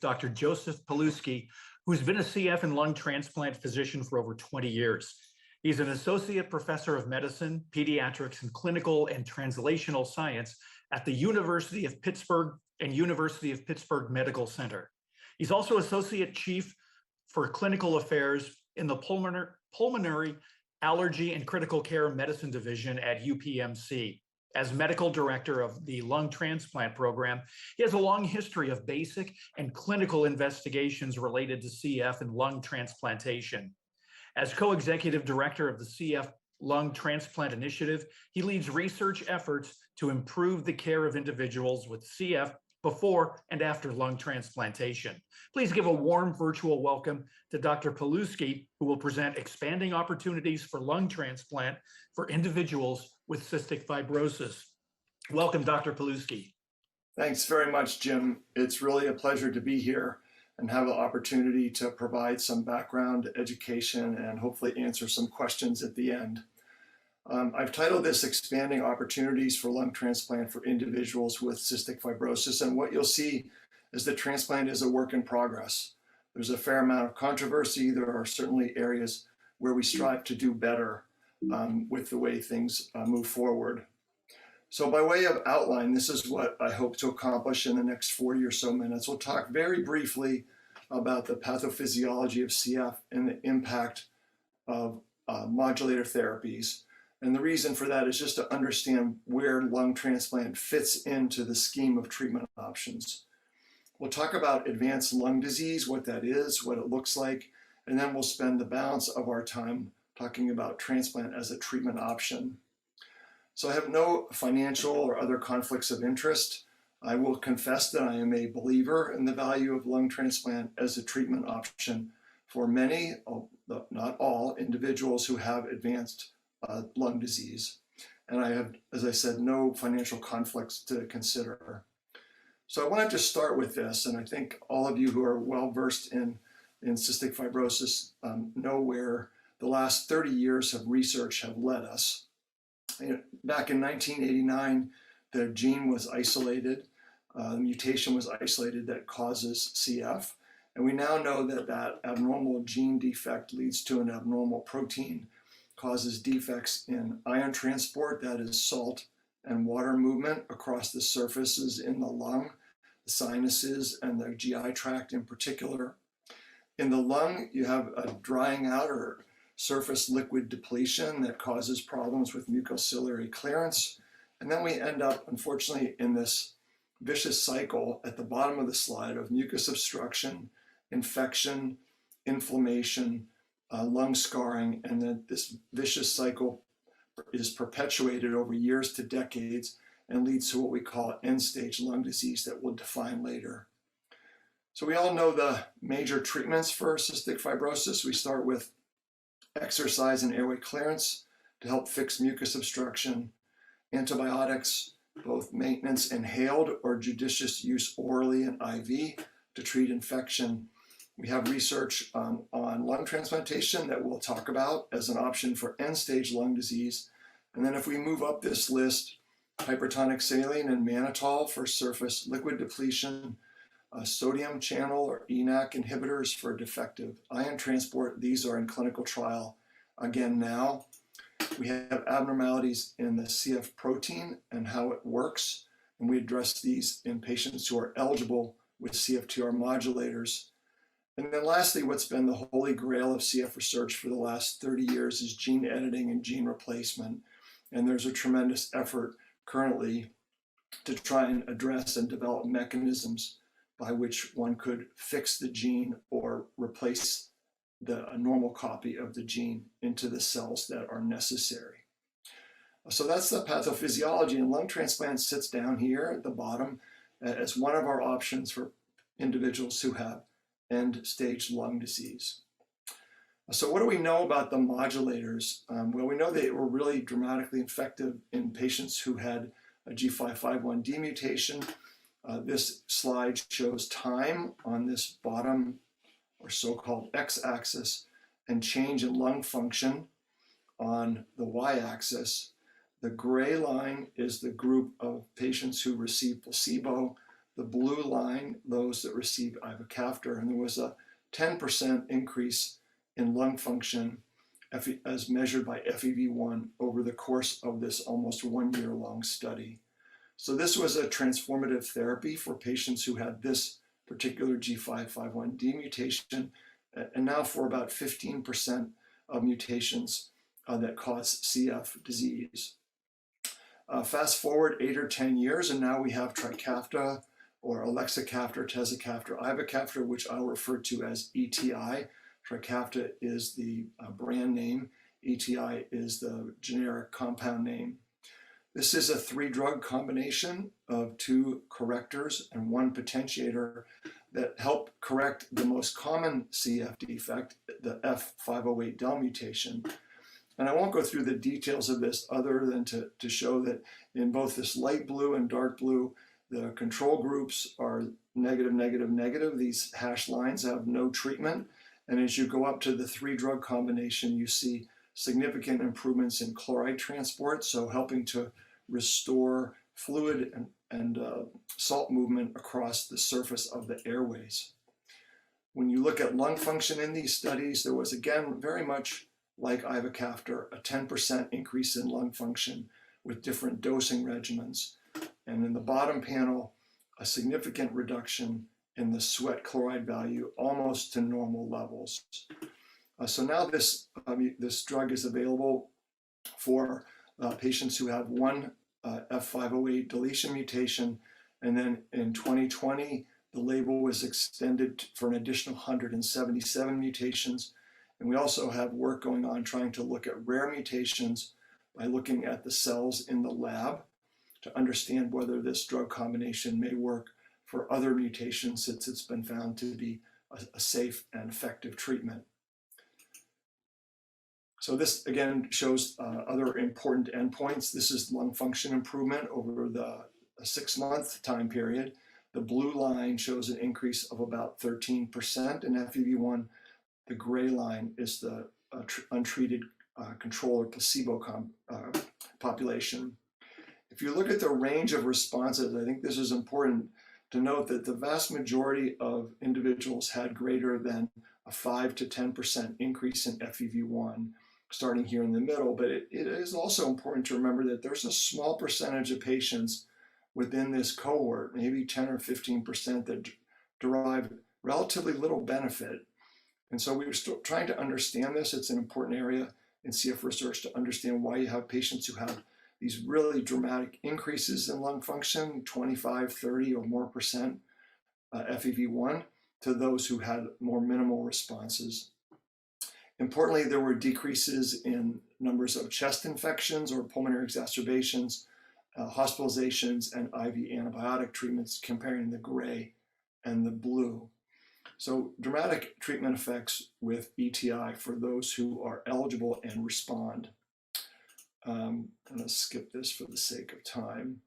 Dr. Joseph Pilewski, who's been a CF and lung transplant physician for over 20 years. He's an associate professor of medicine, pediatrics, and clinical and translational science at the University of Pittsburgh and University of Pittsburgh Medical Center. He's also associate chief for clinical affairs in the pulmonary allergy and critical care medicine division at UPMC. As medical director of the lung transplant program, he has a long history of basic and clinical investigations related to CF and lung transplantation. As co-executive director of the CF Lung Transplant Initiative, he leads research efforts to improve the care of individuals with CF before and after lung transplantation. Please give a warm virtual welcome to Dr. Pilewski, who will present expanding opportunities for lung transplant for individuals with cystic fibrosis. Welcome, Dr. Pilewski. Thanks very much, Jim. It's really a pleasure to be here and have the opportunity to provide some background education and hopefully answer some questions at the end. I've titled this Expanding Opportunities for Lung Transplant for Individuals with Cystic Fibrosis, and what you'll see is that transplant is a work in progress. There's a fair amount of controversy. There are certainly areas where we strive to do better with the way things move forward. So by way of outline, this is what I hope to accomplish in the next 40 or so minutes. We'll talk very briefly about the pathophysiology of CF and the impact of modulator therapies. And the reason for that is just to understand where lung transplant fits into the scheme of treatment options. We'll talk about advanced lung disease, what that is, what it looks like, and then we'll spend the balance of our time talking about transplant as a treatment option. So I have no financial or other conflicts of interest. I will confess that I am a believer in the value of lung transplant as a treatment option for many, not all, individuals who have advanced lung disease. And I have, as I said, no financial conflicts to consider. So I wanted to start with this, and I think all of you who are well versed in cystic fibrosis know where the last 30 years of research have led us. Back in 1989, the gene was isolated, the mutation was isolated that causes CF, and we now know that that abnormal gene defect leads to an abnormal protein, causes defects in ion transport, that is salt and water movement across the surfaces in the lung, the sinuses, and the GI tract in particular. In the lung, you have a drying out or surface liquid depletion that causes problems with mucociliary clearance. And then we end up, unfortunately, in this vicious cycle at the bottom of the slide of mucus obstruction, infection, inflammation, lung scarring, and then this vicious cycle is perpetuated over years to decades and leads to what we call end-stage lung disease that we'll define later. So we all know the major treatments for cystic fibrosis. We start with exercise and airway clearance to help fix mucus obstruction, antibiotics, both maintenance inhaled or judicious use orally and IV to treat infection. We have research on lung transplantation that we'll talk about as an option for end-stage lung disease. And then if we move up this list, hypertonic saline and mannitol for surface liquid depletion, sodium channel or ENaC inhibitors for defective ion transport. These are in clinical trial again now. We have abnormalities in the CF protein and how it works, and we address these in patients who are eligible with CFTR modulators. And then lastly, what's been the holy grail of CF research for the last 30 years is gene editing and gene replacement. And there's a tremendous effort currently to try and address and develop mechanisms by which one could fix the gene or replace a normal copy of the gene into the cells that are necessary. So that's the pathophysiology, and lung transplant sits down here at the bottom as one of our options for individuals who have end-stage lung disease. So what do we know about the modulators? Well, we know they were really dramatically effective in patients who had a G551D mutation. This slide shows time on this bottom or so-called x-axis and change in lung function on the y-axis. The gray line is the group of patients who received placebo. The the blue line, those that received ivacaftor, and there was a 10% increase in lung function as measured by FEV1 over the course of this almost 1 year long study. So this was a transformative therapy for patients who had this particular G551D mutation, and now for about 15% of mutations that cause CF disease. Fast forward 8 or 10 years, and now we have Trikafta or elexacaftor, tezacaftor, ivacaftor, which I'll refer to as ETI. Trikafta is the brand name. ETI is the generic compound name. This is a 3-drug combination of 2 correctors and 1 potentiator that help correct the most common CF defect, the F508del mutation. And I won't go through the details of this other than to show that in both this light blue and dark blue, the control groups are negative, negative, negative. These hash lines have no treatment. And as you go up to the 3-drug combination, you see significant improvements in chloride transport, so helping to restore fluid and salt movement across the surface of the airways. When you look at lung function in these studies, there was again very much like ivacaftor, a 10% increase in lung function with different dosing regimens. And in the bottom panel, a significant reduction in the sweat chloride value almost to normal levels. So now this drug is available for patients who have 1 F508 deletion mutation, and then in 2020, the label was extended for an additional 177 mutations. And we also have work going on trying to look at rare mutations by looking at the cells in the lab to understand whether this drug combination may work for other mutations, since it's been found to be a safe and effective treatment. So this again shows other important endpoints. This is lung function improvement over the 6-month time period. The blue line shows an increase of about 13% in FEV1. The gray line is the untreated control or placebo population. If you look at the range of responses, I think this is important to note that the vast majority of individuals had greater than a 5 to 10% increase in FEV1, starting here in the middle. But it is also important to remember that there's a small percentage of patients within this cohort, maybe 10 or 15%, that derive relatively little benefit. And so we were still trying to understand this. It's an important area in CF research to understand why you have patients who have these really dramatic increases in lung function, 25, 30 or more percent FEV1, to those who had more minimal responses. Importantly, there were decreases in numbers of chest infections or pulmonary exacerbations, hospitalizations, and IV antibiotic treatments, comparing the gray and the blue. So dramatic treatment effects with ETI for those who are eligible and respond. I'm going to skip this for the sake of time.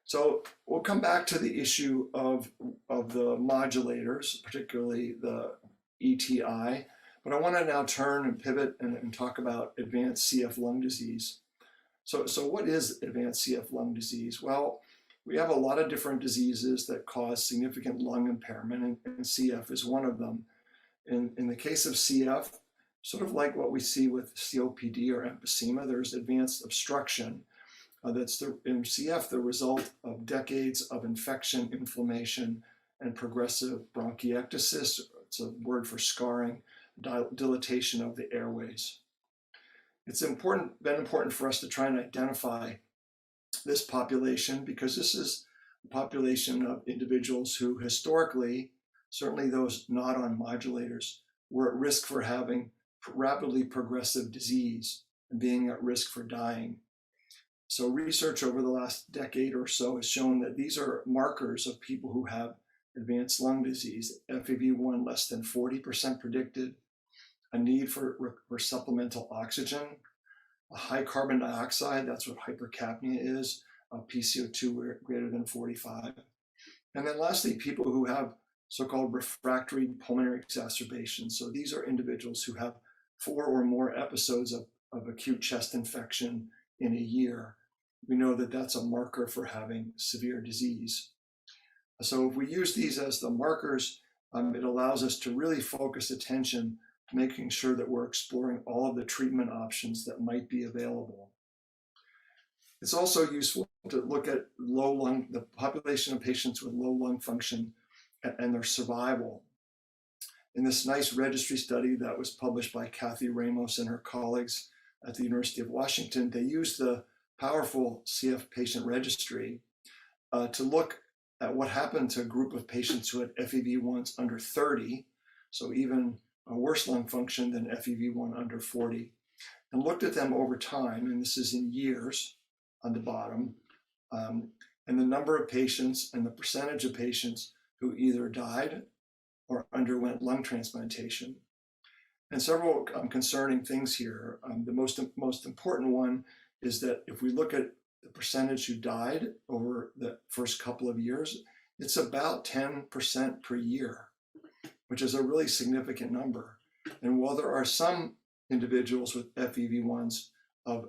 So we'll come back to the issue of the modulators, particularly the ETI, but I want to now turn and pivot and talk about advanced CF lung disease. So what is advanced CF lung disease? Well, we have a lot of different diseases that cause significant lung impairment, and CF is one of them. In the case of CF, sort of like what we see with COPD or emphysema, there's advanced obstruction. That's in CF the result of decades of infection, inflammation, and progressive bronchiectasis. It's a word for scarring, dilatation of the airways. It's been important for us to try and identify this population, because this is a population of individuals who historically, certainly those not on modulators, were at risk for having rapidly progressive disease and being at risk for dying. So research over the last decade or so has shown that these are markers of people who have advanced lung disease. FEV1 less than 40% predicted, a need for supplemental oxygen, a high carbon dioxide, that's what hypercapnia is, PCO2 greater than 45. And then lastly, people who have so-called refractory pulmonary exacerbations. So these are individuals who have 4 or more episodes of acute chest infection in a year. We know that that's a marker for having severe disease. So if we use these as the markers, it allows us to really focus attention to making sure that we're exploring all of the treatment options that might be available. It's also useful to look at the population of patients with low lung function and their survival. In this nice registry study that was published by Kathy Ramos and her colleagues at the University of Washington, they used the powerful CF patient registry to look at what happened to a group of patients who had FEV1s under 30, so even a worse lung function than FEV1 under 40, and looked at them over time, and this is in years on the bottom, and the number of patients and the percentage of patients who either died or underwent lung transplantation. And several concerning things here. The most important one is that if we look at the percentage who died over the first couple of years, it's about 10% per year, which is a really significant number. And while there are some individuals with FEV1s of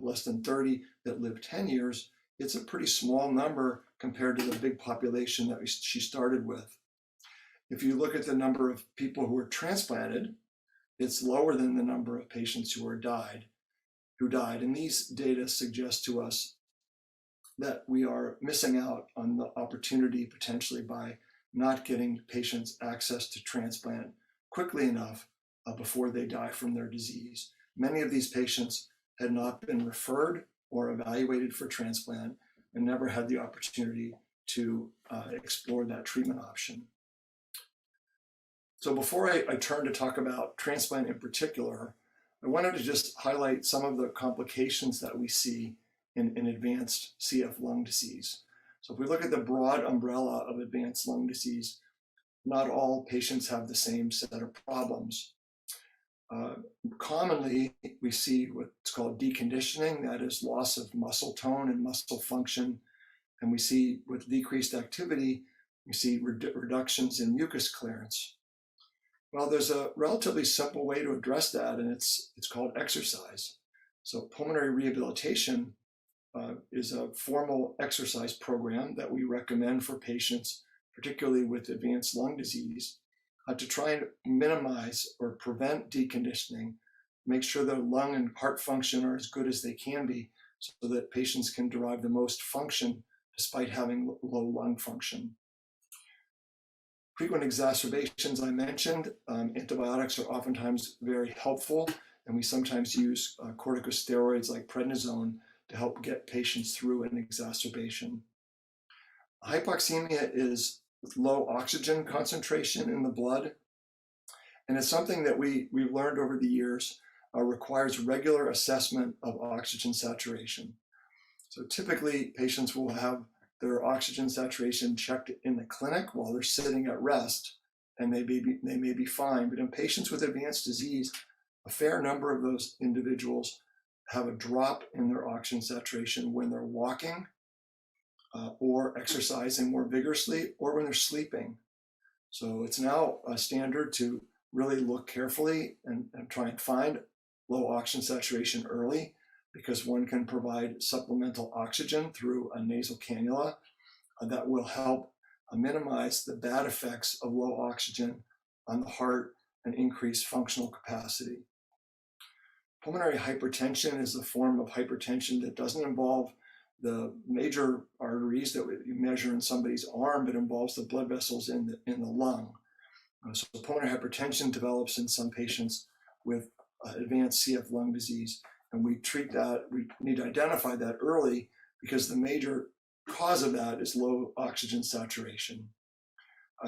less than 30 that live 10 years, it's a pretty small number compared to the big population that she started with. If you look at the number of people who were transplanted, it's lower than the number of patients who died. And these data suggest to us that we are missing out on the opportunity potentially by not getting patients access to transplant quickly enough before they die from their disease. Many of these patients had not been referred or evaluated for transplant and never had the opportunity to explore that treatment option. So before I turn to talk about transplant in particular, I wanted to just highlight some of the complications that we see in advanced CF lung disease. So if we look at the broad umbrella of advanced lung disease, not all patients have the same set of problems. Commonly, we see what's called deconditioning, that is loss of muscle tone and muscle function. And we see with decreased activity, we see reductions in mucus clearance. Well, there's a relatively simple way to address that, and it's called exercise. So pulmonary rehabilitation is a formal exercise program that we recommend for patients, particularly with advanced lung disease, to try and minimize or prevent deconditioning, make sure their lung and heart function are as good as they can be so that patients can derive the most function despite having low lung function. Frequent exacerbations, I mentioned, antibiotics are oftentimes very helpful, and we sometimes use corticosteroids like prednisone to help get patients through an exacerbation. Hypoxemia is low oxygen concentration in the blood, and it's something that we've learned over the years requires regular assessment of oxygen saturation. So typically, patients will have their oxygen saturation checked in the clinic while they're sitting at rest, and they may be fine. But in patients with advanced disease, a fair number of those individuals have a drop in their oxygen saturation when they're walking or exercising more vigorously or when they're sleeping. So it's now a standard to really look carefully and try and find low oxygen saturation early, because one can provide supplemental oxygen through a nasal cannula that will help minimize the bad effects of low oxygen on the heart and increase functional capacity. Pulmonary hypertension is a form of hypertension that doesn't involve the major arteries that you measure in somebody's arm, but involves the blood vessels in the lung. So pulmonary hypertension develops in some patients with advanced CF lung disease. And we treat that, we need to identify that early because the major cause of that is low oxygen saturation.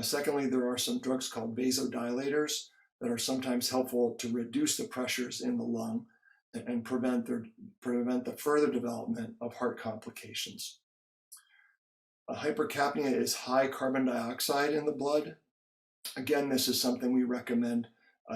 Secondly, there are some drugs called vasodilators that are sometimes helpful to reduce the pressures in the lung and prevent the further development of heart complications. Hypercapnia is high carbon dioxide in the blood. Again, this is something we recommend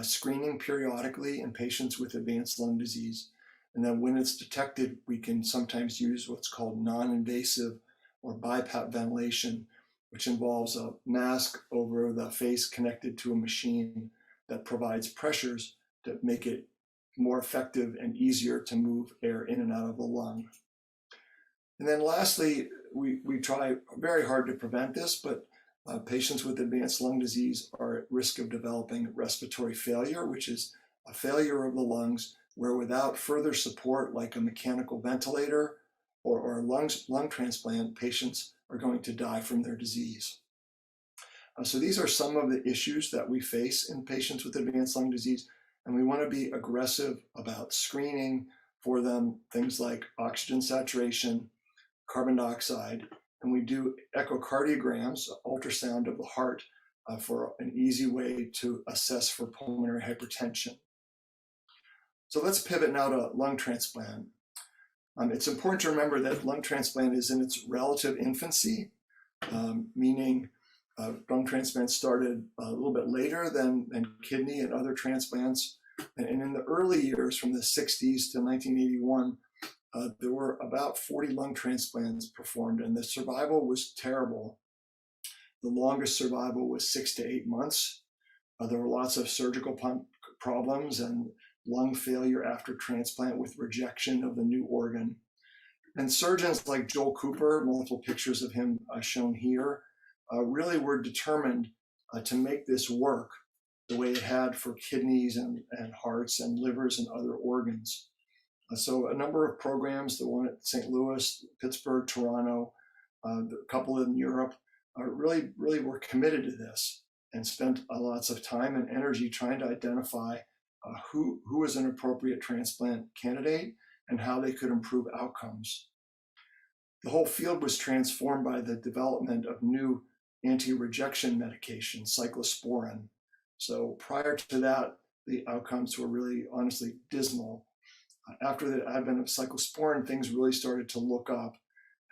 screening periodically in patients with advanced lung disease. And then when it's detected, we can sometimes use what's called non-invasive or BiPAP ventilation, which involves a mask over the face connected to a machine that provides pressures to make it more effective and easier to move air in and out of the lung. And then lastly, we try very hard to prevent this, but patients with advanced lung disease are at risk of developing respiratory failure, which is a failure of the lungs where without further support like a mechanical ventilator or lung transplant, patients are going to die from their disease. So these are some of the issues that we face in patients with advanced lung disease, and we want to be aggressive about screening for them, things like oxygen saturation, carbon dioxide, and we do echocardiograms, ultrasound of the heart, for an easy way to assess for pulmonary hypertension. So let's pivot now to lung transplant. It's important to remember that lung transplant is in its relative infancy, meaning lung transplant started a little bit later than kidney and other transplants. And in the early years, from the 60s to 1981, there were about 40 lung transplants performed, and the survival was terrible. The longest survival was 6 to 8 months. There were lots of surgical problems and lung failure after transplant with rejection of the new organ. And surgeons like Joel Cooper, multiple pictures of him shown here, really were determined to make this work the way it had for kidneys and hearts and livers and other organs. So a number of programs, the one at St. Louis, Pittsburgh, Toronto, a couple in Europe, really were committed to this and spent lots of time and energy trying to identify who was an appropriate transplant candidate and how they could improve outcomes. The whole field was transformed by the development of new anti-rejection medication, cyclosporin. So prior to that, the outcomes were really, honestly, dismal. After the advent of cyclosporin, things really started to look up,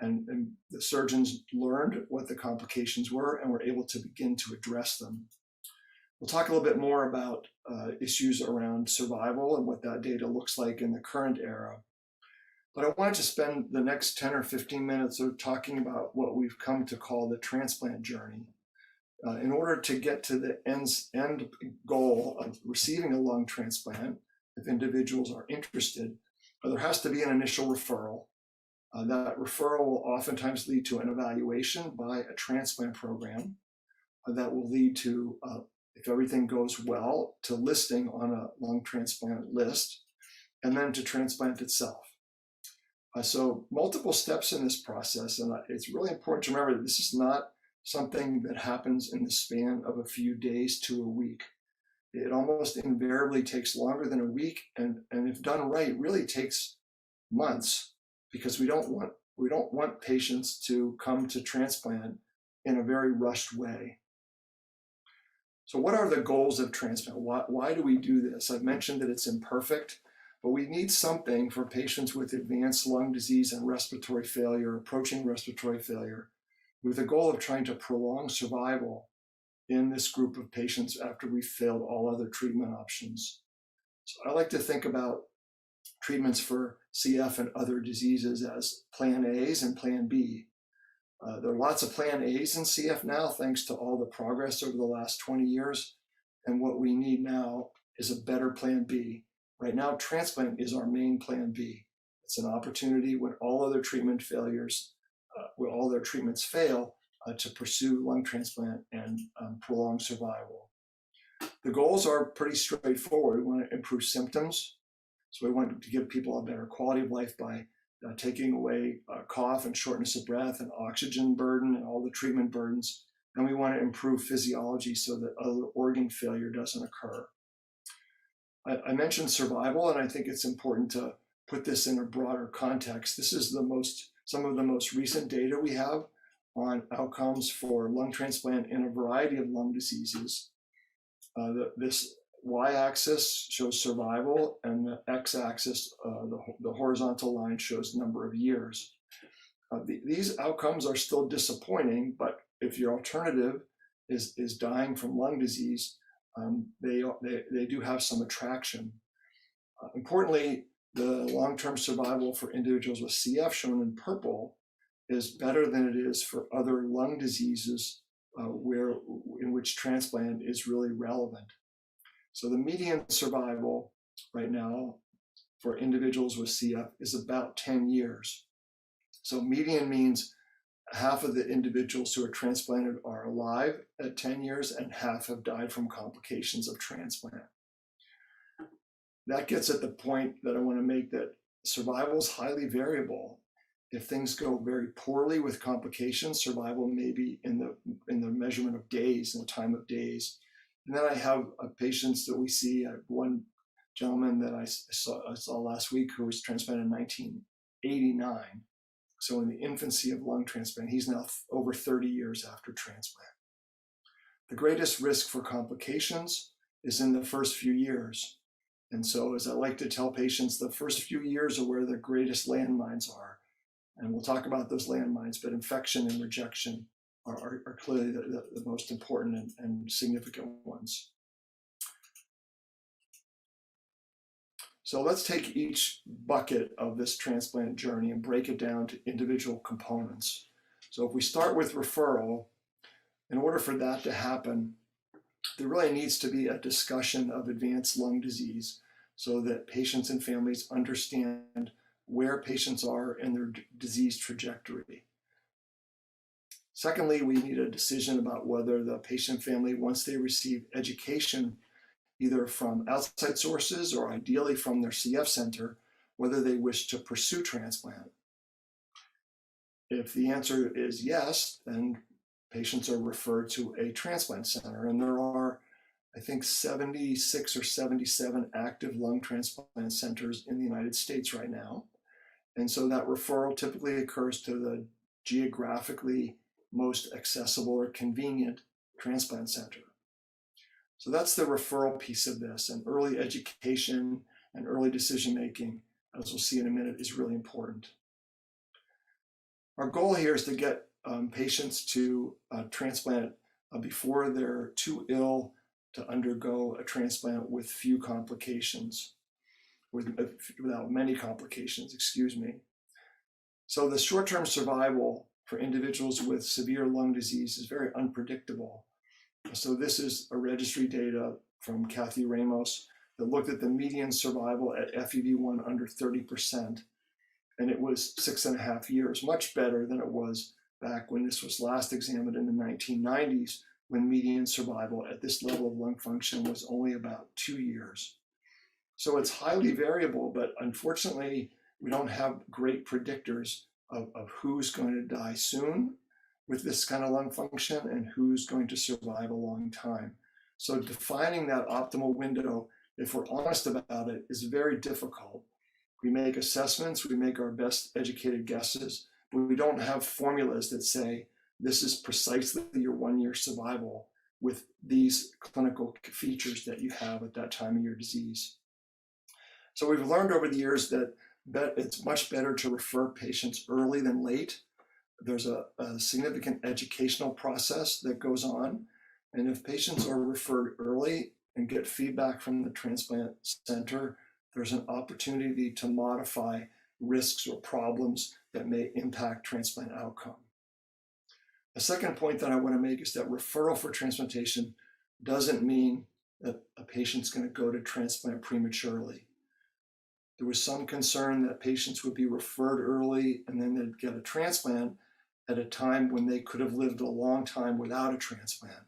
and the surgeons learned what the complications were and were able to begin to address them. We'll talk a little bit more about issues around survival and what that data looks like in the current era. But I wanted to spend the next 10 or 15 minutes talking about what we've come to call the transplant journey. In order to get to the end goal of receiving a lung transplant, if individuals are interested, there has to be an initial referral. That referral will oftentimes lead to an evaluation by a transplant program that will lead to, if everything goes well, to listing on a lung transplant list, and then to transplant itself. So multiple steps in this process, and it's really important to remember that this is not something that happens in the span of a few days to a week. It almost invariably takes longer than a week, and if done right, really takes months, because we don't want patients to come to transplant in a very rushed way. So what are the goals of transplant? Why do we do this? I've mentioned that it's imperfect, but we need something for patients with advanced lung disease and respiratory failure, approaching respiratory failure, with the goal of trying to prolong survival in this group of patients after we've failed all other treatment options. So I like to think about treatments for CF and other diseases as Plan A's and Plan B. There are lots of Plan A's in CF now, thanks to all the progress over the last 20 years. And what we need now is a better Plan B. Right now, transplant is our main Plan B. It's an opportunity when all other treatment failures, when all their treatments fail, to pursue lung transplant and prolong survival. The goals are pretty straightforward. We want to improve symptoms. So we want to give people a better quality of life by taking away cough and shortness of breath and oxygen burden and all the treatment burdens. And we want to improve physiology so that other organ failure doesn't occur. I mentioned survival, and I think it's important to put this in a broader context. This is some of the most recent data we have on outcomes for lung transplant in a variety of lung diseases. This y-axis shows survival, and the x-axis, the horizontal line, shows number of years. These outcomes are still disappointing, but if your alternative is dying from lung disease, they do have some attraction. Importantly, the long-term survival for individuals with CF, shown in purple, is better than it is for other lung diseases in which transplant is really relevant. So the median survival right now for individuals with CF is about 10 years. So median means half of the individuals who are transplanted are alive at 10 years, and half have died from complications of transplant. That gets at the point that I want to make, that survival is highly variable. If things go very poorly with complications, survival may be in the measurement of days, in the time of days. And then I have patients that we see. One gentleman that I saw last week who was transplanted in 1989. So in the infancy of lung transplant, he's now over 30 years after transplant. The greatest risk for complications is in the first few years. And so, as I like to tell patients, the first few years are where the greatest landmines are. And we'll talk about those landmines, but infection and rejection are clearly the most important and significant ones. So let's take each bucket of this transplant journey and break it down to individual components. So if we start with referral, in order for that to happen, there really needs to be a discussion of advanced lung disease so that patients and families understand where patients are in their disease trajectory. Secondly, we need a decision about whether the patient family, once they receive education, either from outside sources or ideally from their CF center, whether they wish to pursue transplant. If the answer is yes, then patients are referred to a transplant center. And there are, I think, 76 or 77 active lung transplant centers in the United States right now. And so that referral typically occurs to the geographically most accessible or convenient transplant center. So that's the referral piece of this, and early education and early decision-making, as we'll see in a minute, is really important. Our goal here is to get patients to transplant before they're too ill to undergo a transplant with few complications, without many complications, excuse me. So the short-term survival for individuals with severe lung disease is very unpredictable. So this is a registry data from Kathy Ramos that looked at the median survival at FEV1 under 30%, and it was 6.5 years, much better than it was back when this was last examined in the 1990s, when median survival at this level of lung function was only about 2 years. So it's highly variable, but unfortunately, we don't have great predictors of who's going to die soon with this kind of lung function and who's going to survive a long time. So defining that optimal window, if we're honest about it, is very difficult. We make assessments, we make our best educated guesses, but we don't have formulas that say, this is precisely your 1 year survival with these clinical features that you have at that time of your disease. So we've learned over the years that it's much better to refer patients early than late. There's a significant educational process that goes on. And if patients are referred early and get feedback from the transplant center, there's an opportunity to modify risks or problems that may impact transplant outcome. A second point that I want to make is that referral for transplantation doesn't mean that a patient's going to go to transplant prematurely. There was some concern that patients would be referred early and then they'd get a transplant at a time when they could have lived a long time without a transplant.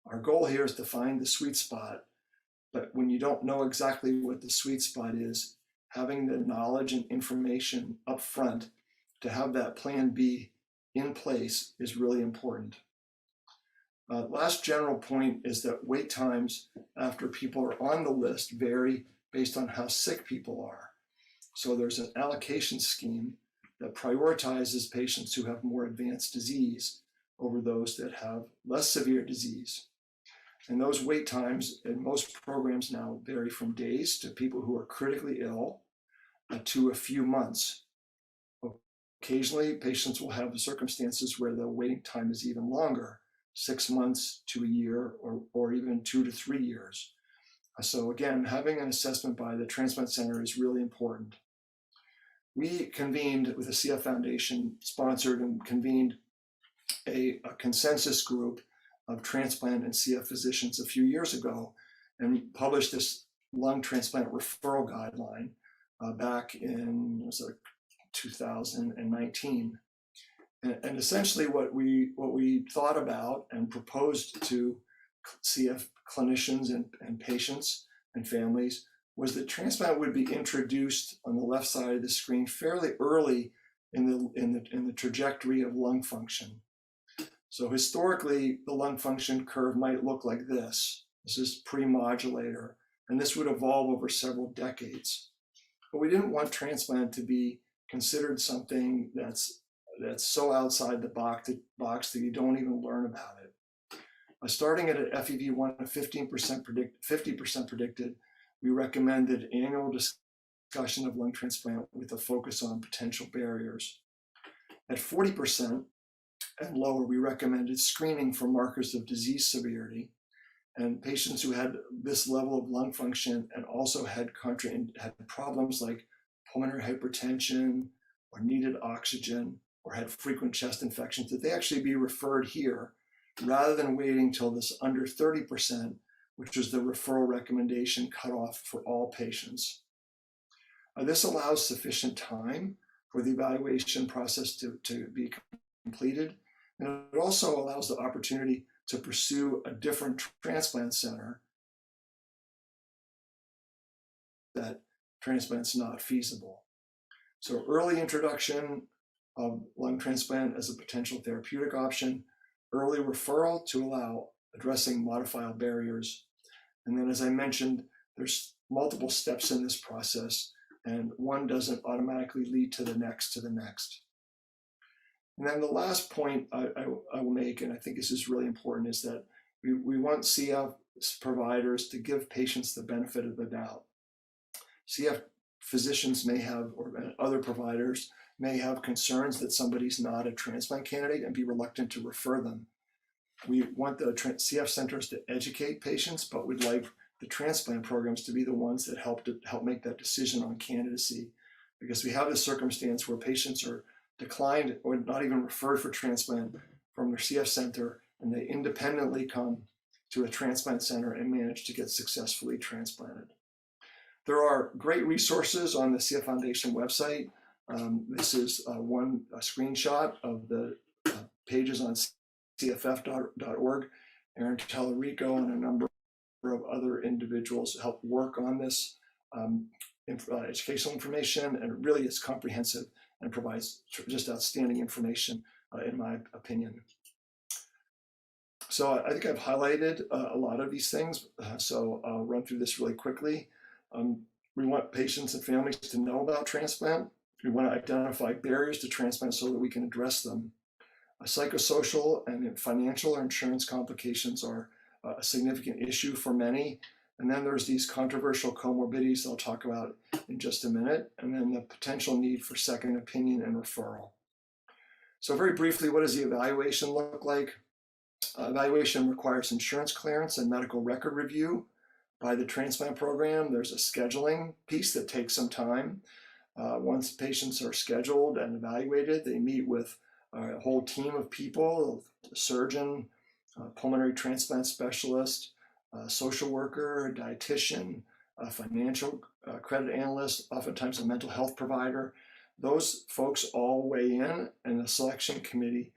Our goal here is to find the sweet spot, but when you don't know exactly what the sweet spot is, having the knowledge and information up front to have that plan B in place is really important. Last general point is that wait times after people are on the list vary based on how sick people are. So there's an allocation scheme that prioritizes patients who have more advanced disease over those that have less severe disease. And those wait times in most programs now vary from days to people who are critically ill to a few months. Occasionally, patients will have circumstances where the waiting time is even longer, 6 months to a year, or even 2 to 3 years. So again, having an assessment by the transplant center is really important. We convened with the CF Foundation, sponsored and convened a consensus group of transplant and CF physicians a few years ago and published this lung transplant referral guideline back in 2019. And essentially what we thought about and proposed to CF clinicians and patients and families was that transplant would be introduced on the left side of the screen fairly early in the trajectory of lung function. So historically, the lung function curve might look like this. This is pre-modulator, and this would evolve over several decades. But we didn't want transplant to be considered something that's so outside the box that you don't even learn about it. Starting at an FEV1 of 50% predicted, we recommended annual discussion of lung transplant with a focus on potential barriers. At 40% and lower, we recommended screening for markers of disease severity, and patients who had this level of lung function and also had problems like pulmonary hypertension or needed oxygen or had frequent chest infections, that they actually be referred here rather than waiting till this under 30%, which was the referral recommendation cutoff for all patients. This allows sufficient time for the evaluation process to be completed. And it also allows the opportunity to pursue a different transplant center that transplant's not feasible. So early introduction of lung transplant as a potential therapeutic option, early referral to allow addressing modifiable barriers. And then, as I mentioned, there's multiple steps in this process, and one doesn't automatically lead to the next. And then the last point I will make, and I think this is really important, is that we want CF providers to give patients the benefit of the doubt. CF physicians may have, or other providers may have concerns that somebody's not a transplant candidate and be reluctant to refer them. We want the CF centers to educate patients, but we'd like the transplant programs to be the ones that help make that decision on candidacy, because we have this circumstance where patients are declined or not even referred for transplant from their CF center, and they independently come to a transplant center and manage to get successfully transplanted. There are great resources on the CF Foundation website. This is one screenshot of the pages on cff.org. Aaron Tallarico and a number of other individuals help work on this educational information, and really it's comprehensive and provides just outstanding information, in my opinion. So I think I've highlighted a lot of these things, so I'll run through this really quickly. We want patients and families to know about transplant. We want to identify barriers to transplant so that we can address them. Psychosocial and financial or insurance complications are a significant issue for many. And then there's these controversial comorbidities I'll talk about in just a minute, and then the potential need for second opinion and referral. So very briefly, what does the evaluation look like? Evaluation requires insurance clearance and medical record review by the transplant program. There's a scheduling piece that takes some time. Once patients are scheduled and evaluated, they meet with a whole team of people, a surgeon, a pulmonary transplant specialist, a social worker, a dietitian, a financial credit analyst, oftentimes a mental health provider. Those folks all weigh in, and the selection committee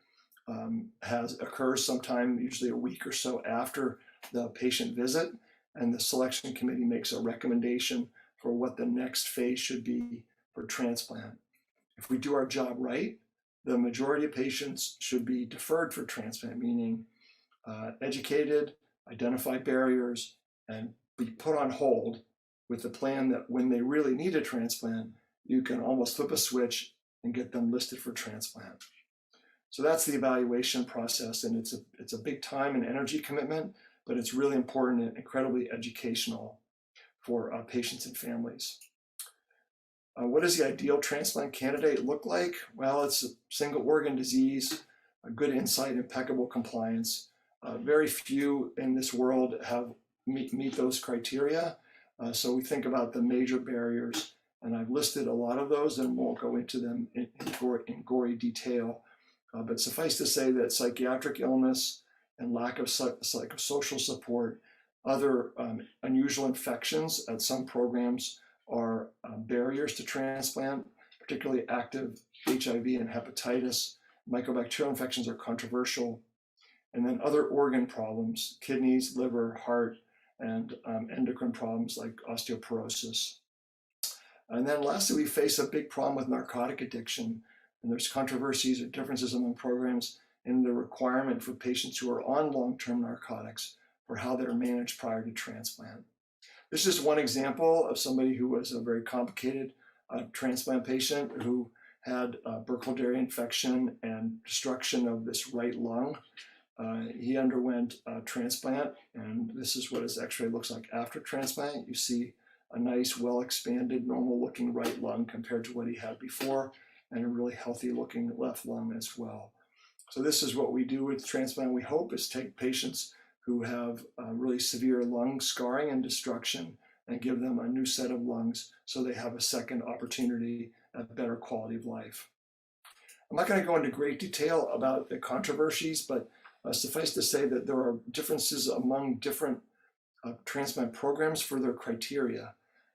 occurs sometime, usually a week or so after the patient visit, and the selection committee makes a recommendation for what the next phase should be for transplant. If we do our job right, the majority of patients should be deferred for transplant, meaning educated, identify barriers, and be put on hold with the plan that when they really need a transplant, you can almost flip a switch and get them listed for transplant. So that's the evaluation process, and it's a big time and energy commitment, but it's really important and incredibly educational for patients and families. What does the ideal transplant candidate look like? Well, it's a single organ disease, a good insight, impeccable compliance. Very few in this world meet those criteria. So we think about the major barriers, and I've listed a lot of those and won't go into them in gory detail. But suffice to say that psychiatric illness and lack of psychosocial support, other unusual infections at some programs are barriers to transplant, particularly active HIV and hepatitis, Mycobacterial infections are controversial. And then other organ problems, kidneys, liver, heart, and endocrine problems like osteoporosis. And then lastly, we face a big problem with narcotic addiction. And there's controversies or differences among programs in the requirement for patients who are on long-term narcotics for how they're managed prior to transplant. This is one example of somebody who was a very complicated transplant patient who had Burkholderia infection and destruction of this right lung. He underwent a transplant, and this is what his x-ray looks like after transplant. You see a nice, well-expanded, normal-looking right lung compared to what he had before, and a really healthy-looking left lung as well. So this is what we do with transplant. We hope is take patients who have really severe lung scarring and destruction and give them a new set of lungs so they have a second opportunity at better quality of life. I'm not going to go into great detail about the controversies, but suffice to say that there are differences among different transplant programs for their criteria.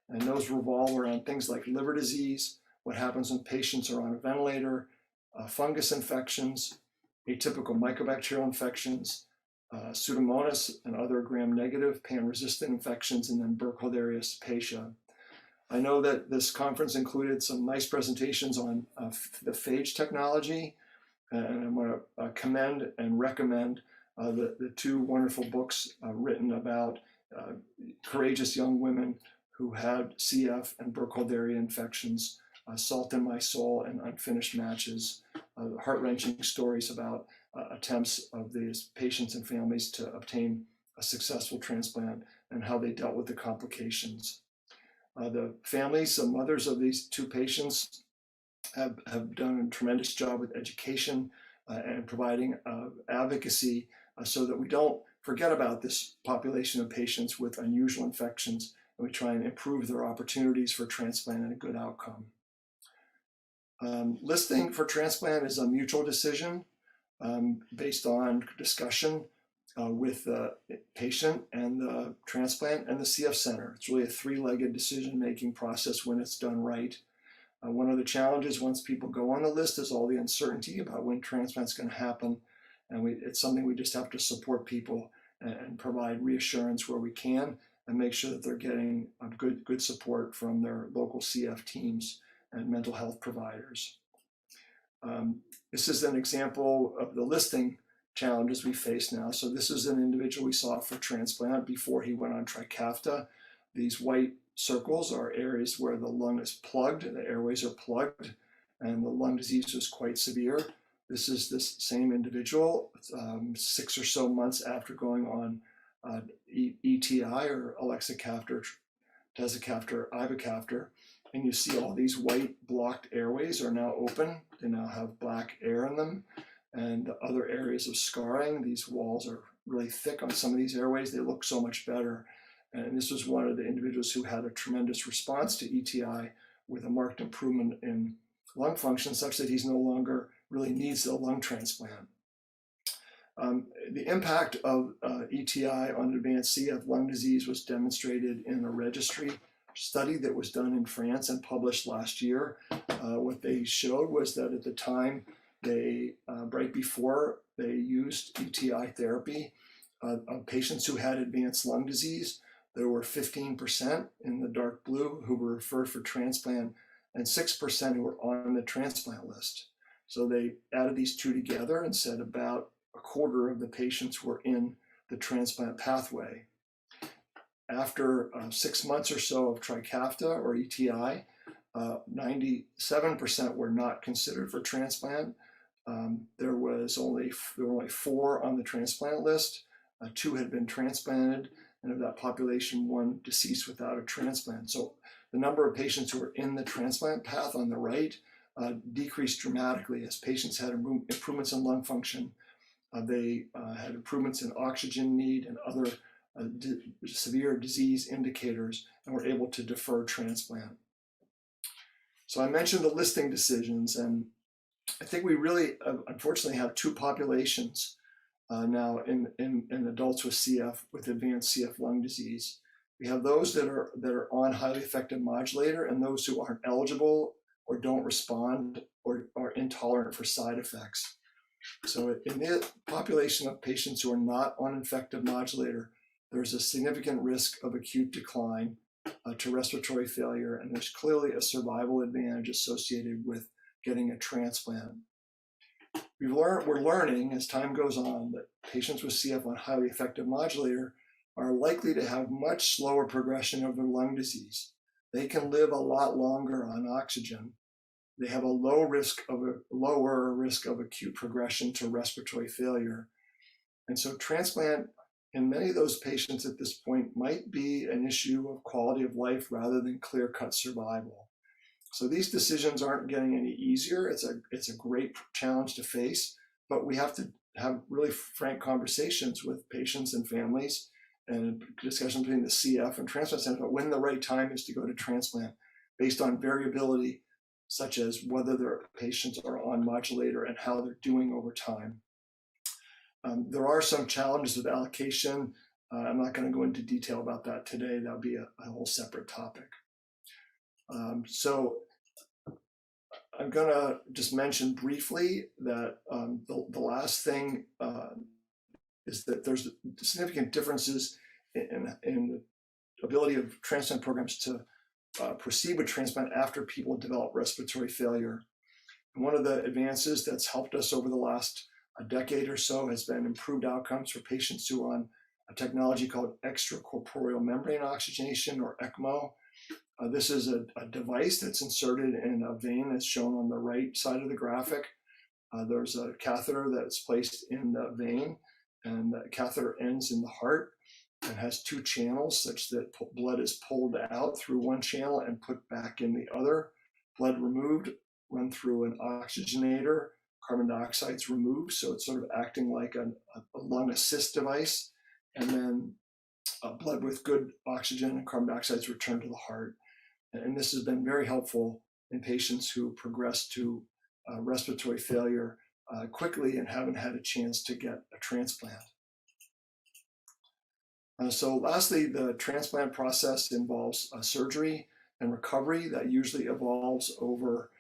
And those revolve around things like liver disease, what happens when patients are on a ventilator, fungus infections, atypical mycobacterial infections, Pseudomonas and other gram-negative pan-resistant infections, and then Burkholderia cepacia. I know that this conference included some nice presentations on the phage technology, and I'm going to commend and recommend the two wonderful books written about courageous young women who had CF and Burkholderia infections, Salt in My Soul and Unfinished Matches, heart-wrenching stories about attempts of these patients and families to obtain a successful transplant and how they dealt with the complications. The families, the mothers of these two patients have done a tremendous job with education and providing advocacy so that we don't forget about this population of patients with unusual infections, and we try and improve their opportunities for transplant and a good outcome. Listing for transplant is a mutual decision based on discussion with the patient and the transplant and the CF center. It's really a three-legged decision-making process when it's done right. One of the challenges once people go on the list is all the uncertainty about when transplant's going to happen, and it's something we just have to support people and provide reassurance where we can and make sure that they're getting good support from their local CF teams and mental health providers. This is an example of the listing challenges we face now. So this is an individual we saw for transplant before he went on Trikafta. These white circles are areas where the lung is plugged, the airways are plugged, and the lung disease was quite severe. This is this same individual 6 or so months after going on ETI or elexacaftor, tezacaftor, ivacaftor, and you see all these white blocked airways are now open. They now have black air in them, and the other areas of scarring, these walls are really thick on some of these airways. They look so much better. And this was one of the individuals who had a tremendous response to ETI with a marked improvement in lung function such that he's no longer really needs a lung transplant. The impact of ETI on advanced CF lung disease was demonstrated in a registry study that was done in France and published last year. What they showed was that at the time they, right before they used ETI therapy, of patients who had advanced lung disease, there were 15% in the dark blue who were referred for transplant and 6% who were on the transplant list. So they added these two together and said about a quarter of the patients were in the transplant pathway. After 6 months or so of Trikafta or ETI, 97% were not considered for transplant. There were only 4 on the transplant list. 2 had been transplanted, and of that population, 1 deceased without a transplant. So the number of patients who were in the transplant path on the right decreased dramatically as patients had improvements in lung function. They had improvements in oxygen need and other severe disease indicators, and were able to defer transplant. So I mentioned the listing decisions, and I think we really, unfortunately, have 2 populations now in adults with CF, with advanced CF lung disease. We have those that are on highly effective modulator, and those who aren't eligible or don't respond or are intolerant for side effects. So in the population of patients who are not on infective modulator, there's a significant risk of acute decline to respiratory failure, and there's clearly a survival advantage associated with getting a transplant. We're learning as time goes on that patients with CF on highly effective modulator are likely to have much slower progression of their lung disease. They can live a lot longer on oxygen. They have a lower risk of acute progression to respiratory failure. And so transplant in many of those patients at this point might be an issue of quality of life rather than clear-cut survival. So these decisions aren't getting any easier. It's a great challenge to face, but we have to have really frank conversations with patients and families and discussion between the CF and transplant centers about when the right time is to go to transplant based on variability, such as whether their patients are on modulator and how they're doing over time. There are some challenges with allocation. I'm not going to go into detail about that today. That would be a whole separate topic. So I'm going to just mention briefly that the last thing is that there's significant differences in the ability of transplant programs to proceed with transplant after people develop respiratory failure. And one of the advances that's helped us over the last decade or so has been improved outcomes for patients who are on a technology called extracorporeal membrane oxygenation, or ECMO. This is a device that's inserted in a vein that's shown on the right side of the graphic. There's a catheter that's placed in the vein, and the catheter ends in the heart and has two channels such that blood is pulled out through one channel and put back in the other. Blood removed, run through an oxygenator, carbon dioxide is removed, so it's sort of acting like a lung assist device, and then blood with good oxygen and carbon dioxide is returned to the heart. And this has been very helpful in patients who progress to respiratory failure quickly and haven't had a chance to get a transplant. So lastly, the transplant process involves surgery and recovery that usually evolves over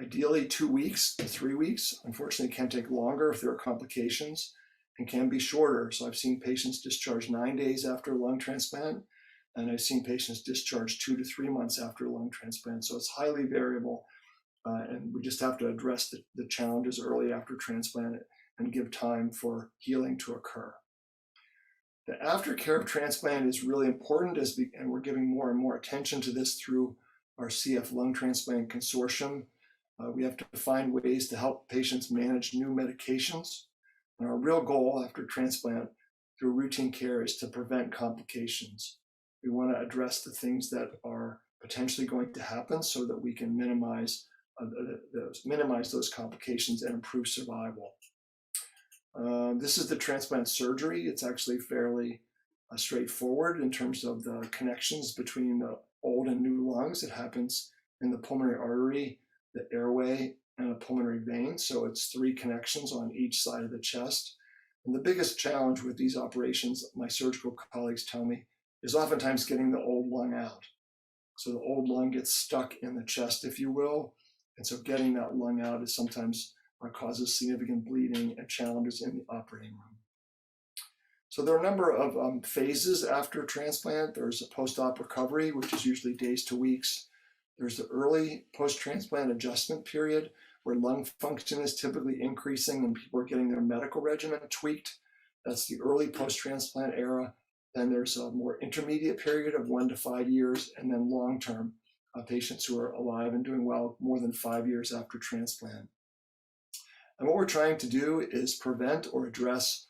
ideally 2 weeks to 3 weeks. Unfortunately, it can take longer if there are complications, and can be shorter. So I've seen patients discharged 9 days after lung transplant, and I've seen patients discharged 2 to 3 months after lung transplant. So it's highly variable, and we just have to address the challenges early after transplant and give time for healing to occur. The aftercare of transplant is really important, and we're giving more and more attention to this through our CF Lung Transplant Consortium. We have to find ways to help patients manage new medications. And our real goal after transplant through routine care is to prevent complications. We want to address the things that are potentially going to happen so that we can minimize those complications and improve survival. This is the transplant surgery. It's actually fairly straightforward in terms of the connections between the old and new lungs. It happens in the pulmonary artery, the airway, and a pulmonary vein. So it's 3 connections on each side of the chest. And the biggest challenge with these operations, my surgical colleagues tell me, is oftentimes getting the old lung out. So the old lung gets stuck in the chest, if you will. And so getting that lung out is sometimes causes significant bleeding and challenges in the operating room. So there are a number of phases after transplant. There's a post-op recovery, which is usually days to weeks. There's the early post-transplant adjustment period, where lung function is typically increasing and people are getting their medical regimen tweaked. That's the early post-transplant era. Then there's a more intermediate period of 1 to 5 years, and then long-term patients who are alive and doing well more than 5 years after transplant. And what we're trying to do is prevent or address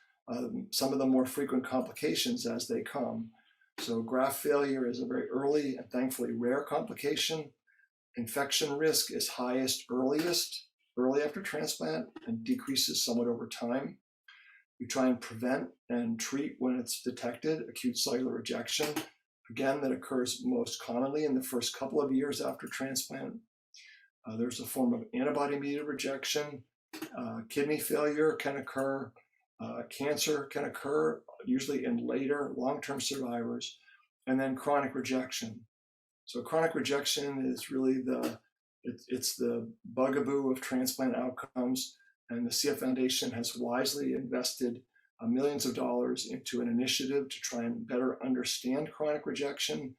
some of the more frequent complications as they come. So graft failure is a very early and thankfully rare complication. Infection risk is highest early after transplant and decreases somewhat over time. We try and prevent and treat when it's detected, acute cellular rejection. Again, that occurs most commonly in the first couple of years after transplant. There's a form of antibody-mediated rejection. Kidney failure can occur. Cancer can occur, usually in later long-term survivors. And then chronic rejection. So chronic rejection is really it's the bugaboo of transplant outcomes. And the CF Foundation has wisely invested millions of dollars into an initiative to try and better understand chronic rejection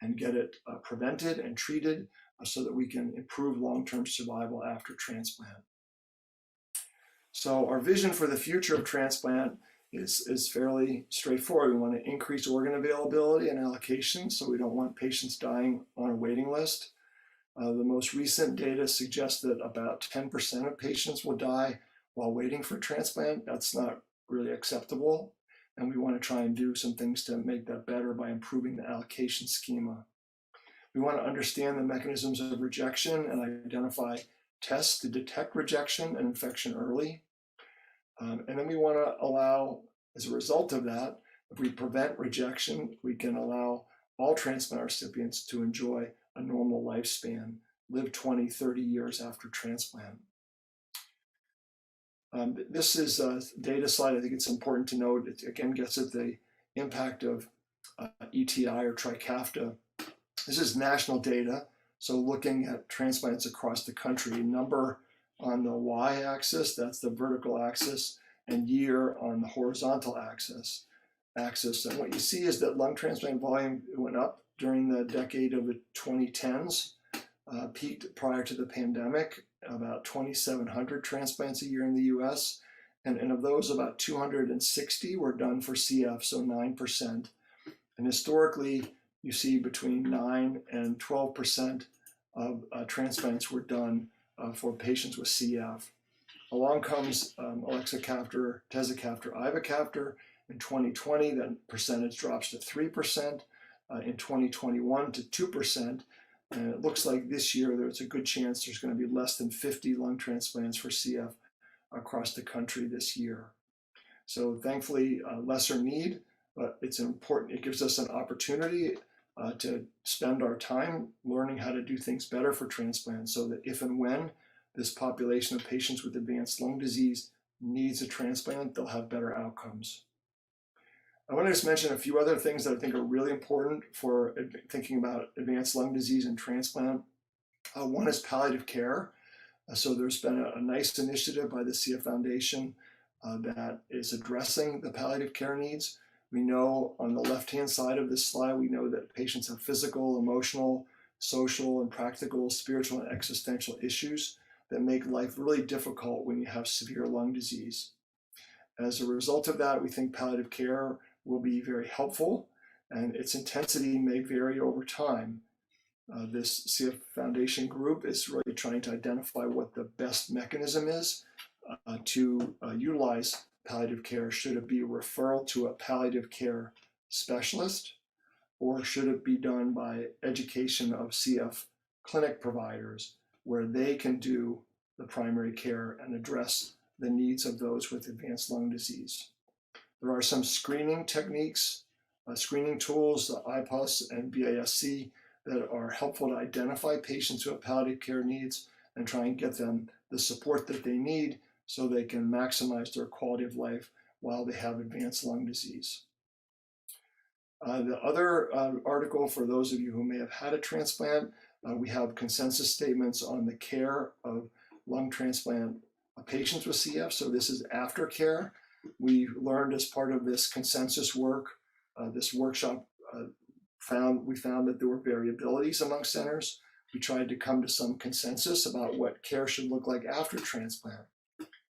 and get it prevented and treated so that we can improve long-term survival after transplant. So our vision for the future of transplant is fairly straightforward. We want to increase organ availability and allocation, so we don't want patients dying on a waiting list. The most recent data suggests that about 10% of patients will die while waiting for transplant. That's not really acceptable, and we want to try and do some things to make that better by improving the allocation schema. We want to understand the mechanisms of rejection and identify tests to detect rejection and infection early. And then we want to allow, as a result of that, if we prevent rejection, we can allow all transplant recipients to enjoy a normal lifespan, live 20, 30 years after transplant. This is a data slide. I think it's important to note. It again gets at the impact of ETI or Trikafta. This is national data, so looking at transplants across the country. Number on the y-axis, that's the vertical axis, and year on the horizontal axis. And what you see is that lung transplant volume went up during the decade of the 2010s, peaked prior to the pandemic, about 2,700 transplants a year in the US. And of those, about 260 were done for CF, so 9%. And historically, you see between 9 and 12% of transplants were done for patients with CF. Along comes elexacaftor, tezacaftor, ivacaftor. In 2020, that percentage drops to 3%. In 2021 to 2%. And it looks like this year there's a good chance there's going to be less than 50 lung transplants for CF across the country this year. So thankfully, lesser need, but it's important. It gives us an opportunity to spend our time learning how to do things better for transplant, so that if and when this population of patients with advanced lung disease needs a transplant, they'll have better outcomes. I want to just mention a few other things that I think are really important for thinking about advanced lung disease and transplant. One is palliative care. So there's been a nice initiative by the CF Foundation that is addressing the palliative care needs. We know on the left-hand side of this slide, we know that patients have physical, emotional, social, and practical, spiritual, and existential issues that make life really difficult when you have severe lung disease. As a result of that, we think palliative care will be very helpful, and its intensity may vary over time. This CF Foundation group is really trying to identify what the best mechanism is to utilize palliative care. Should it be a referral to a palliative care specialist, or should it be done by education of CF clinic providers where they can do the primary care and address the needs of those with advanced lung disease? There are some screening techniques, screening tools, the IPUS and BASC, that are helpful to identify patients who have palliative care needs and try and get them the support that they need so they can maximize their quality of life while they have advanced lung disease. The other article, for those of you who may have had a transplant, we have consensus statements on the care of lung transplant patients with CF. So this is aftercare. We learned as part of this consensus work, this workshop, we found that there were variabilities among centers. We tried to come to some consensus about what care should look like after transplant,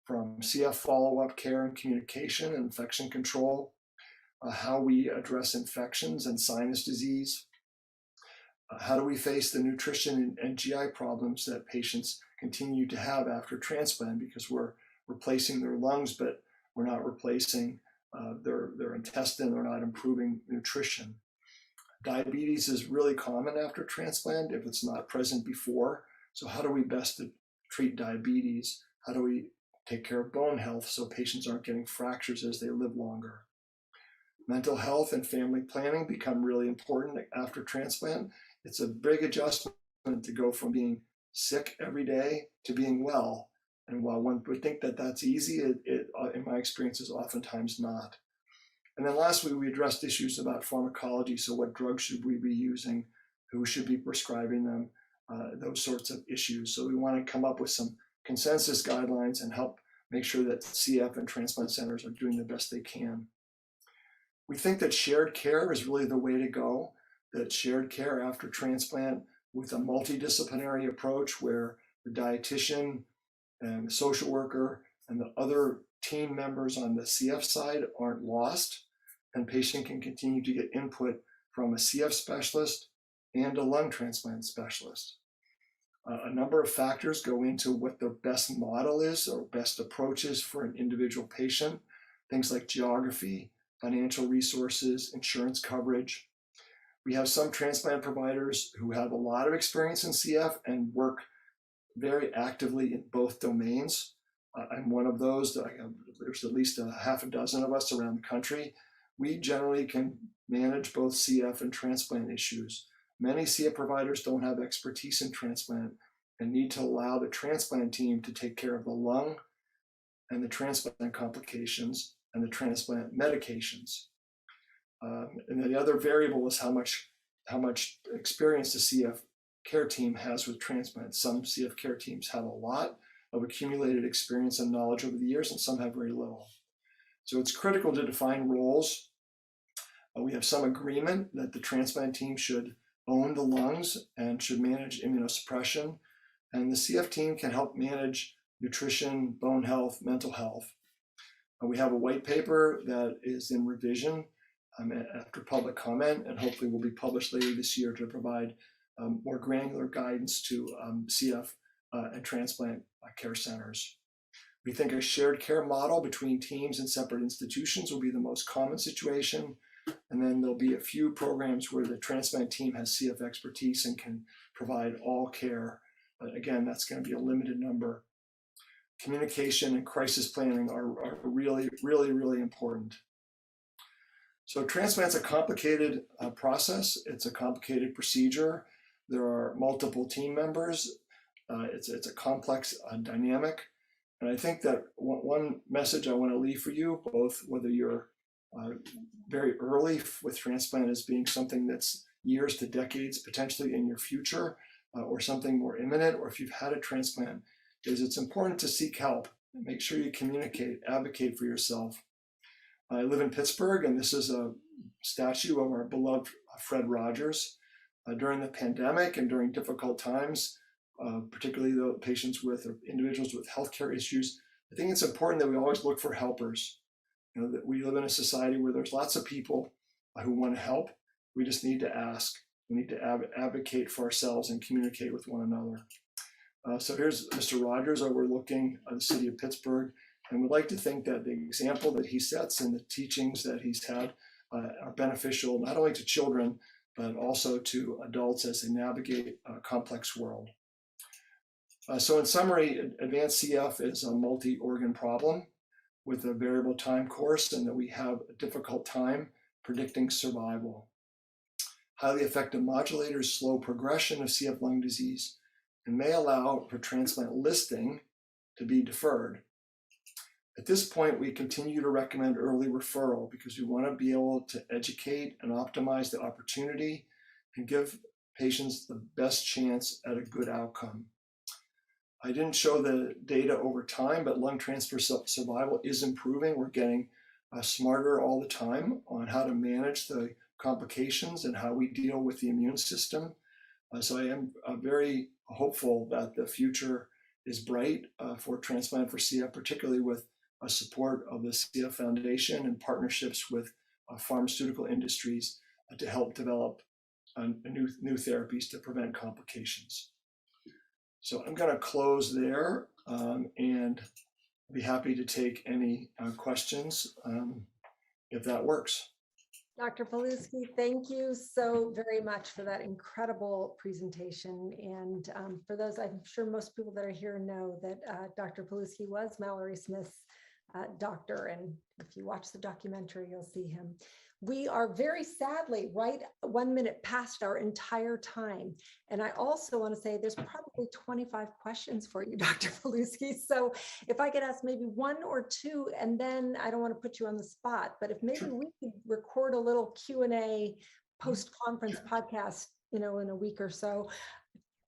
from CF follow-up care and communication and infection control, how we address infections and sinus disease, how do we face the nutrition and GI problems that patients continue to have after transplant, because we're replacing their lungs, but we're not replacing their intestine, they're not improving nutrition. Diabetes is really common after transplant if it's not present before. So how do we best treat diabetes? How do we take care of bone health so patients aren't getting fractures as they live longer? Mental health and family planning become really important after transplant. It's a big adjustment to go from being sick every day to being well. And while one would think that that's easy, it in my experience is oftentimes not. And then lastly, we addressed issues about pharmacology. So what drugs should we be using? Who should be prescribing them? Those sorts of issues. So we want to come up with some consensus guidelines and help make sure that CF and transplant centers are doing the best they can. We think that shared care is really the way to go, that shared care after transplant with a multidisciplinary approach where the dietitian and the social worker and the other team members on the CF side aren't lost, and patient can continue to get input from a CF specialist and a lung transplant specialist. A number of factors go into what the best model is or best approach is for an individual patient, things like geography, financial resources, insurance coverage. We have some transplant providers who have a lot of experience in CF and work very actively in both domains. I'm one of those. There's at least a half a dozen of us around the country. We generally can manage both CF and transplant issues. Many CF providers don't have expertise in transplant and need to allow the transplant team to take care of the lung and the transplant complications and the transplant medications. And then the other variable is how much experience the CF care team has with transplant. Some CF care teams have a lot of accumulated experience and knowledge over the years, and some have very little. So it's critical to define roles. We have some agreement that the transplant team should own the lungs and should manage immunosuppression, and the CF team can help manage nutrition, bone health, mental health. We have a white paper that is in revision after public comment, and hopefully will be published later this year to provide more granular guidance to CF and transplant care centers. We think a shared care model between teams and separate institutions will be the most common situation. And then there'll be a few programs where the transplant team has CF expertise and can provide all care. But again, that's going to be a limited number. Communication and crisis planning are really, really, really important. So transplant's a complicated process. It's a complicated procedure. There are multiple team members. It's a complex dynamic. And I think that one message I want to leave for you, both whether you're very early with transplant as being something that's years to decades potentially in your future, or something more imminent, or if you've had a transplant, is it's important to seek help. Make sure you communicate, advocate for yourself. I live in Pittsburgh, and this is a statue of our beloved Fred Rogers. During the pandemic and during difficult times, particularly the patients with or individuals with healthcare issues, I think it's important that we always look for helpers. You know, that we live in a society where there's lots of people who want to help. We just need to ask. We need to advocate for ourselves and communicate with one another. So here's Mr. Rogers overlooking the city of Pittsburgh, and we'd like to think that the example that he sets and the teachings that he's had are beneficial not only to children, but also to adults as they navigate a complex world. So in summary, advanced CF is a multi-organ problem with a variable time course, and that we have a difficult time predicting survival. Highly effective modulators slow progression of CF lung disease and may allow for transplant listing to be deferred. At this point, we continue to recommend early referral because we want to be able to educate and optimize the opportunity and give patients the best chance at a good outcome. I didn't show the data over time, but lung transfer survival is improving. We're getting smarter all the time on how to manage the complications and how we deal with the immune system. So I am very hopeful that the future is bright for transplant for CF, particularly with support of the CF Foundation and partnerships with pharmaceutical industries to help develop new therapies to prevent complications. So I'm going to close there and be happy to take any questions if that works. Dr. Pilewski, thank you so very much for that incredible presentation. And for those, I'm sure most people that are here know that Dr. Pilewski was Mallory Smith's doctor. And if you watch the documentary, you'll see him. We are very sadly right 1 minute past our entire time. And I also want to say there's probably 25 questions for you, Dr. Pilewski. So if I could ask maybe one or two, and then I don't want to put you on the spot, but if maybe we could record a little Q&A post-conference podcast, you know, in a week or so.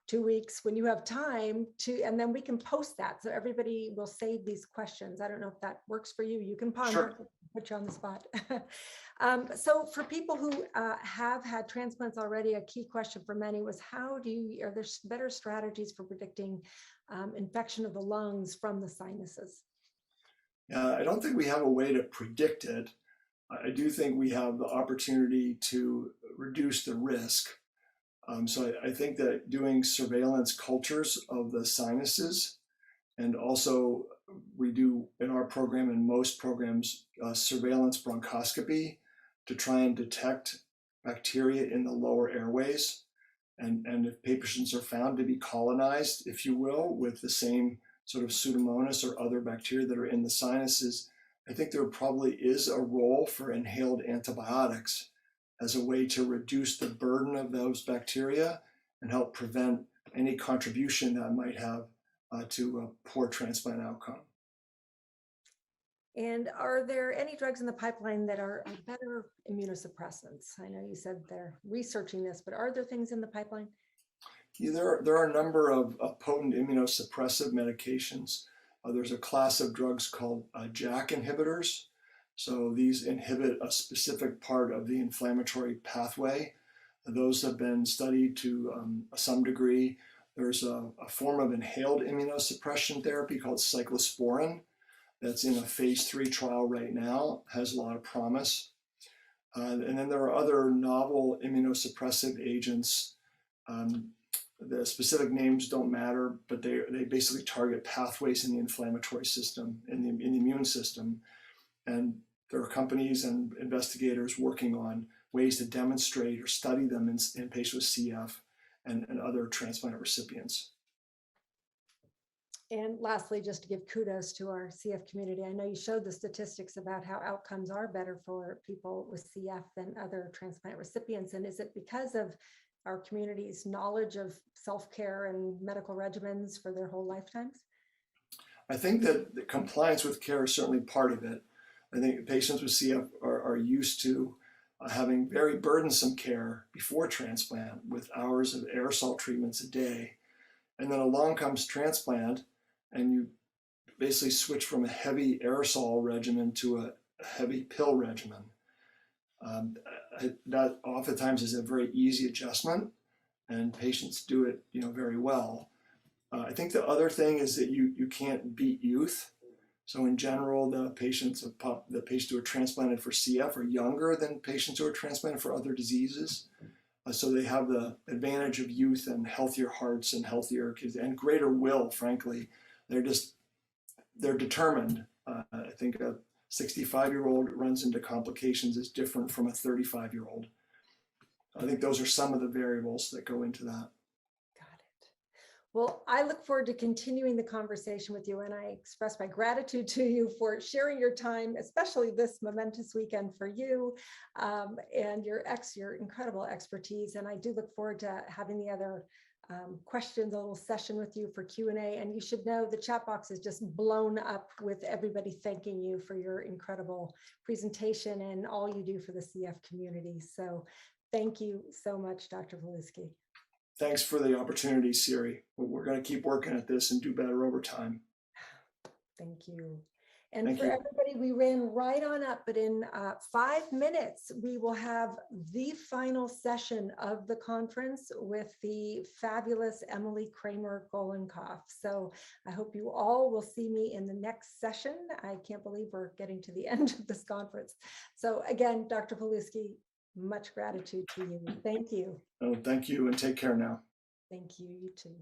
2 weeks when you have time to, and then we can post that. So everybody will save these questions. I don't know if that works for you. You can ponder, Sure. put you on the spot. So for people who have had transplants already, a key question for many was are there better strategies for predicting infection of the lungs from the sinuses? I don't think we have a way to predict it. I do think we have the opportunity to reduce the risk. So I think that doing surveillance cultures of the sinuses, and also we do in our program and most programs surveillance bronchoscopy to try and detect bacteria in the lower airways. And if patients are found to be colonized, if you will, with the same sort of Pseudomonas or other bacteria that are in the sinuses, I think there probably is a role for inhaled antibiotics as a way to reduce the burden of those bacteria and help prevent any contribution that might have to a poor transplant outcome. And are there any drugs in the pipeline that are better immunosuppressants? I know you said they're researching this, but are there things in the pipeline? Yeah, there are a number of potent immunosuppressive medications. There's a class of drugs called JAK inhibitors. So these inhibit a specific part of the inflammatory pathway. Those have been studied to some degree. There's a form of inhaled immunosuppression therapy called cyclosporin that's in a phase 3 trial right now, has a lot of promise. And then there are other novel immunosuppressive agents. The specific names don't matter, but they basically target pathways in the inflammatory system, in the immune system. And there are companies and investigators working on ways to demonstrate or study them in patients with CF and other transplant recipients. And lastly, just to give kudos to our CF community, I know you showed the statistics about how outcomes are better for people with CF than other transplant recipients. And is it because of our community's knowledge of self-care and medical regimens for their whole lifetimes? I think that the compliance with care is certainly part of it. I think patients with CF are used to having very burdensome care before transplant with hours of aerosol treatments a day. And then along comes transplant, and you basically switch from a heavy aerosol regimen to a heavy pill regimen. That oftentimes is a very easy adjustment, and patients do it, very well. I think the other thing is that you can't beat youth. So in general, the patients who are transplanted for CF are younger than patients who are transplanted for other diseases. So they have the advantage of youth and healthier hearts and healthier kids and greater will, frankly. They're determined. I think a 65-year-old runs into complications is different from a 35-year-old. I think those are some of the variables that go into that. Got it. Well, I look forward to continuing the conversation with you, and I express my gratitude to you for sharing your time, especially this momentous weekend for you, and your incredible expertise. And I do look forward to having the other questions, a little session with you for Q&A. And you should know the chat box is just blown up with everybody thanking you for your incredible presentation and all you do for the CF community. So thank you so much, Dr. Pilewski. Thanks for the opportunity, Siri. We're going to keep working at this and do better over time. Thank you. And Thank for you. everybody, we ran right on up, but in 5 minutes, we will have the final session of the conference with the fabulous Emily Kramer-Golenkoff. So I hope you all will see me in the next session. I can't believe we're getting to the end of this conference. So again, Dr. Pilewski, much gratitude to you. Thank you. Oh, thank you, and take care now. Thank you, you too.